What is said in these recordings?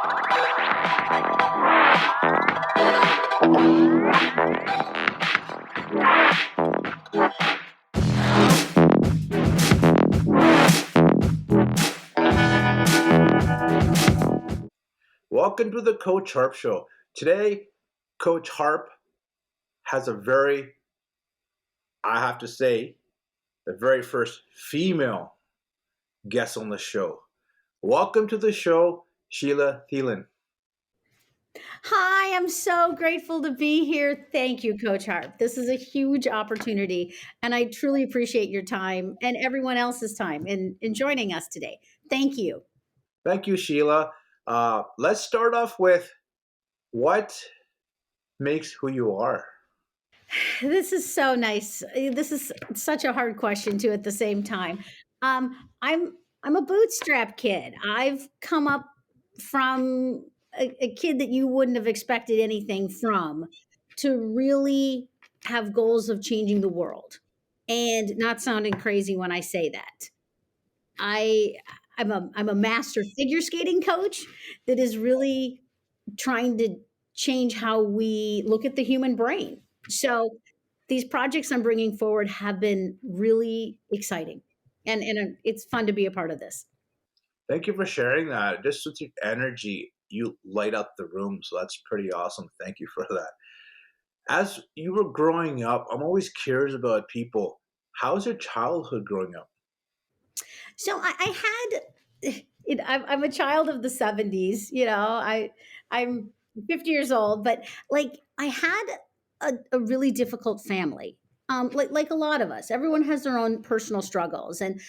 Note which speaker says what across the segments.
Speaker 1: Welcome to the Coach Harp Show. Today, Coach Harp has I have to say, the very first female guest on the show. Welcome to the show, Sheila Thelen.
Speaker 2: Hi, I'm so grateful to be here. Thank you, Coach Harp. This is a huge opportunity, and I truly appreciate your time and everyone else's time in joining us today. Thank you.
Speaker 1: Thank you, Sheila. Let's start off with what makes who you are.
Speaker 2: This is so nice. This is such a hard question too. At the same time, um, I'm I'm a bootstrap kid. I've come up from a kid that you wouldn't have expected anything from, to really have goals of changing the world, and not sounding crazy when I say that. I I'm a master figure skating coach that is really trying to change how we look at the human brain. So these projects I'm bringing forward have been really exciting, and it's fun to be a part of this.
Speaker 1: Thank you for sharing that. Just with your energy, you light up the room. So that's pretty awesome. Thank you for that. As you were growing up, I'm always curious about people. How's your childhood growing up?
Speaker 2: So I had, I'm a child of the '70s. I'm 50 years old, but like I had a really difficult family. Like a lot of us, everyone has their own personal struggles, and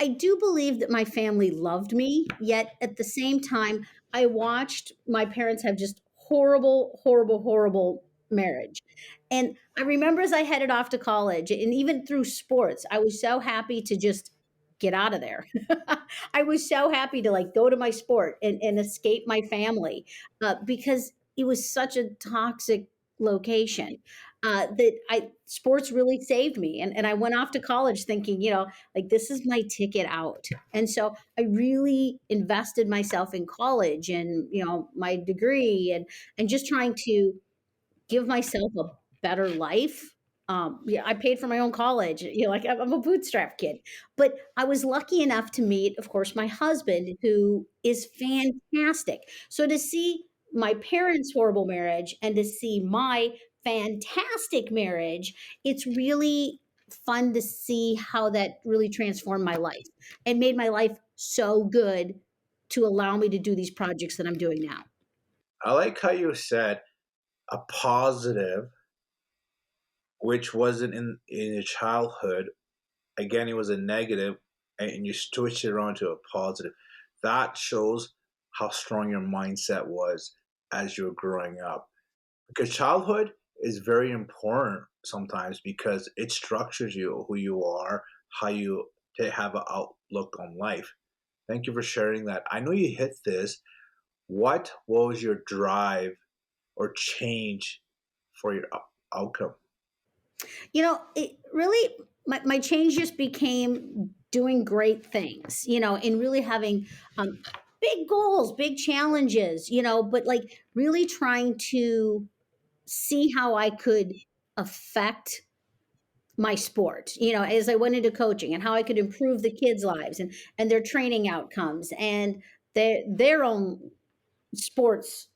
Speaker 2: I do believe that my family loved me. Yet at the same time, I watched my parents have just horrible, horrible, horrible marriage. And I remember as I headed off to college, and even through sports, I was so happy to just get out of there. I was so happy to like go to my sport and escape my family, because it was such a toxic location, that I sports really saved me. And I went off to college thinking, like this is my ticket out. And so I really invested myself in college and, my degree, and just trying to give myself a better life. Yeah, I paid for my own college. Like I'm a bootstrap kid, but I was lucky enough to meet, of course, my husband, who is fantastic. So to see my parents' horrible marriage and to see my fantastic marriage, it's really fun to see how that really transformed my life and made my life so good to allow me to do these projects that I'm doing now.
Speaker 1: I like how you said a positive, which wasn't in your childhood. Again, it was a negative, and you switched it around to a positive. That shows how strong your mindset was as you were growing up. Because childhood is very important sometimes because it structures you, who you are, how you to have an outlook on life. Thank you for sharing that. I know you hit this. What was your drive or change for your outcome?
Speaker 2: It really, my change just became doing great things, and really having big goals, big challenges, but like really trying to see how I could affect my sport, as I went into coaching, and how I could improve the kids' lives and their training outcomes and their own sports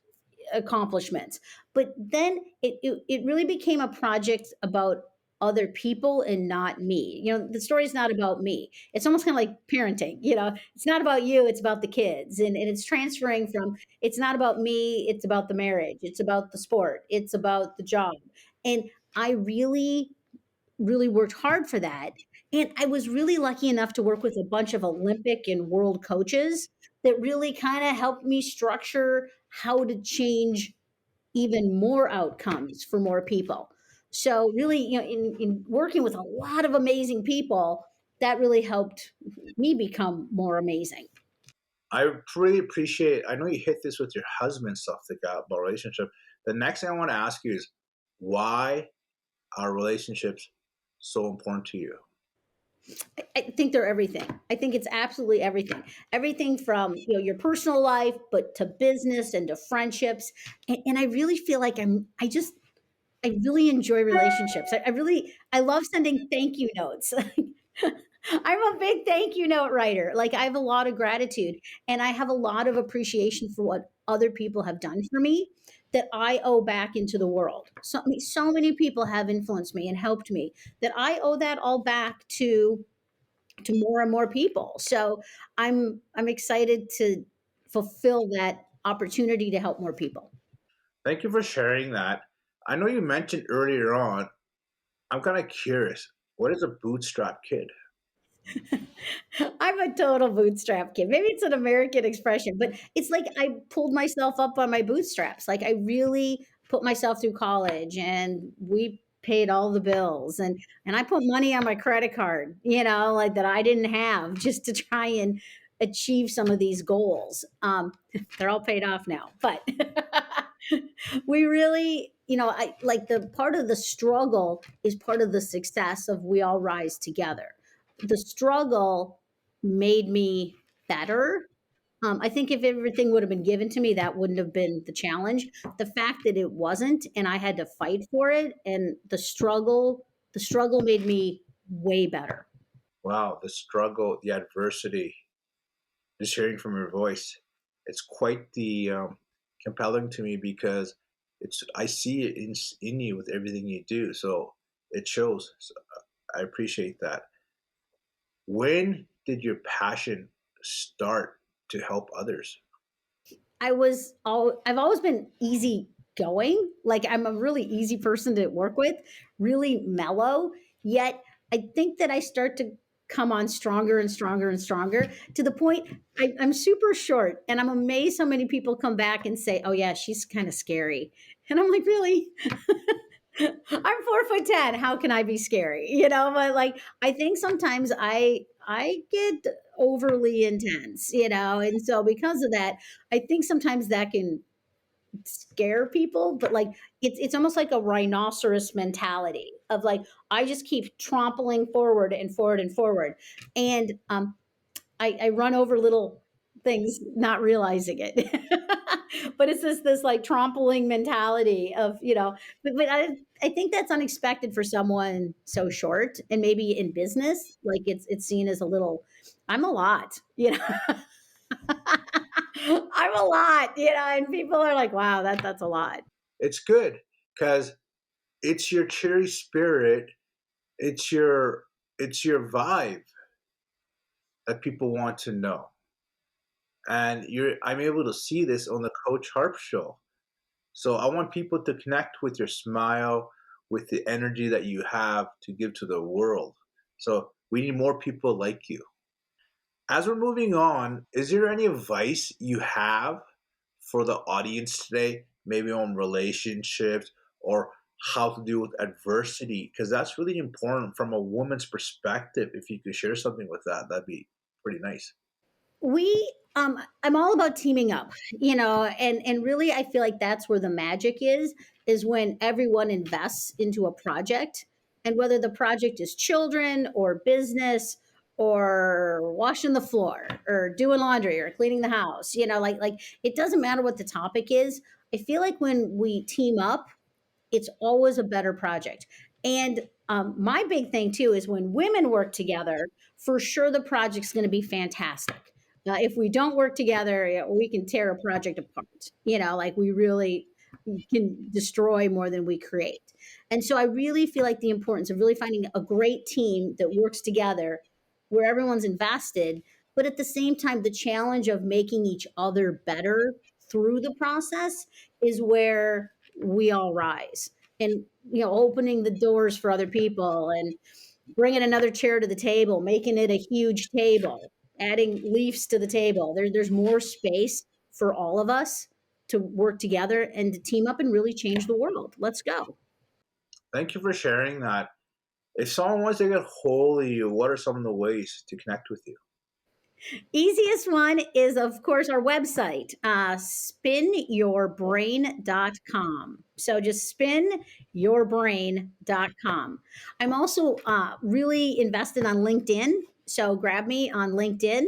Speaker 2: accomplishments. But then it really became a project about other people and not me. The story's not about me. It's almost kind of like parenting. It's not about you, it's about the kids. And it's transferring from, it's not about me, it's about the marriage, it's about the sport, it's about the job. And I really, really worked hard for that. And I was really lucky enough to work with a bunch of Olympic and world coaches that really kind of helped me structure how to change even more outcomes for more people. So really, in working with a lot of amazing people, that really helped me become more amazing.
Speaker 1: I really appreciate. I know you hit this with your husband stuff like that about relationship. The next thing I want to ask you is why are relationships so important to you?
Speaker 2: I think they're everything. I think it's absolutely everything. Everything from, your personal life, but to business and to friendships. And I really feel like I really enjoy relationships. I love sending thank you notes. I'm a big thank you note writer. Like, I have a lot of gratitude and I have a lot of appreciation for what other people have done for me that I owe back into the world. So, I mean, so many people have influenced me and helped me that I owe that all back to more and more people. So I'm excited to fulfill that opportunity to help more people.
Speaker 1: Thank you for sharing that. I know you mentioned earlier on, I'm kind of curious. What is a bootstrap kid?
Speaker 2: I'm a total bootstrap kid. Maybe it's an American expression, but it's like I pulled myself up on my bootstraps. Like, I really put myself through college and we paid all the bills, and I put money on my credit card, like that I didn't have, just to try and achieve some of these goals. They're all paid off now, but we really, I like the part of the struggle is part of the success of we all rise together. The struggle made me better. I think if everything would have been given to me, that wouldn't have been the challenge. The fact that it wasn't, and I had to fight for it, and the struggle made me way better.
Speaker 1: Wow, the struggle, the adversity, just hearing from your voice, it's quite the compelling to me because I see it in you with everything you do. So it shows. So I appreciate that. When did your passion start to help others?
Speaker 2: I've always been easy going. Like, I'm a really easy person to work with, really mellow. Yet I think that I start to come on stronger and stronger and stronger to the point I'm super short, and I'm amazed how many people come back and say, "Oh yeah, she's kind of scary," and I'm like, really? I'm 4'10". How can I be scary? But like, I think sometimes I get overly intense, and so because of that, I think sometimes that can scare people. But like, it's almost like a rhinoceros mentality of like, I just keep trampling forward and forward and forward, and I run over little things not realizing it. But it's this like trampling mentality of, but I think that's unexpected for someone so short, and maybe in business, like it's seen as a little, I'm a lot, I'm a lot, and people are like, wow, that's a lot.
Speaker 1: It's good because it's your cheery spirit. It's your vibe that people want to know, and I'm able to see this on the Coach Harp Show. So I want people to connect with your smile, with the energy that you have to give to the world. So we need more people like you. As we're moving on, is there any advice you have for the audience today, maybe on relationships or how to deal with adversity? Because that's really important from a woman's perspective. If you could share something with that, that'd be pretty nice.
Speaker 2: I'm all about teaming up, and really I feel like that's where the magic is when everyone invests into a project, and whether the project is children or business or washing the floor or doing laundry or cleaning the house, like it doesn't matter what the topic is. I feel like when we team up, it's always a better project. And my big thing too is when women work together, for sure the project's going to be fantastic. If we don't work together, we can tear a project apart. Like, we really can destroy more than we create. And so I really feel like the importance of really finding a great team that works together, where everyone's invested, but at the same time, the challenge of making each other better through the process is where we all rise. And opening the doors for other people, and bringing another chair to the table, making it a huge table, adding leaves to the table. There's more space for all of us to work together and to team up and really change the world. Let's go.
Speaker 1: Thank you for sharing that. If someone wants to get hold of you, what are some of the ways to connect with you?
Speaker 2: Easiest one is, of course, our website, spinyourbrain.com. So just spinyourbrain.com. I'm also really invested on LinkedIn. So grab me on LinkedIn.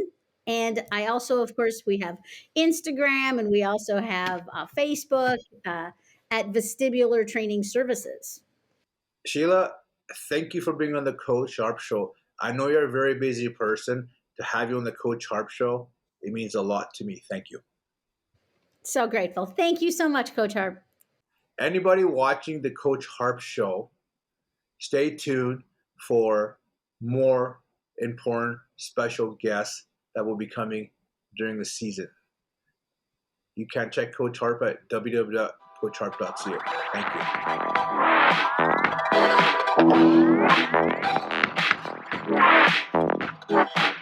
Speaker 2: And I also, of course, we have Instagram and we also have Facebook at Vestibular Training Services.
Speaker 1: Sheila, thank you for being on the Coach Harp Show. I know you're a very busy person. To have you on the Coach Harp Show, it means a lot to me. Thank you.
Speaker 2: So grateful. Thank you so much, Coach Harp.
Speaker 1: Anybody watching the Coach Harp Show, stay tuned for more important special guests that will be coming during the season. You can check Coach Harp at www.coacharp.ca. Thank you.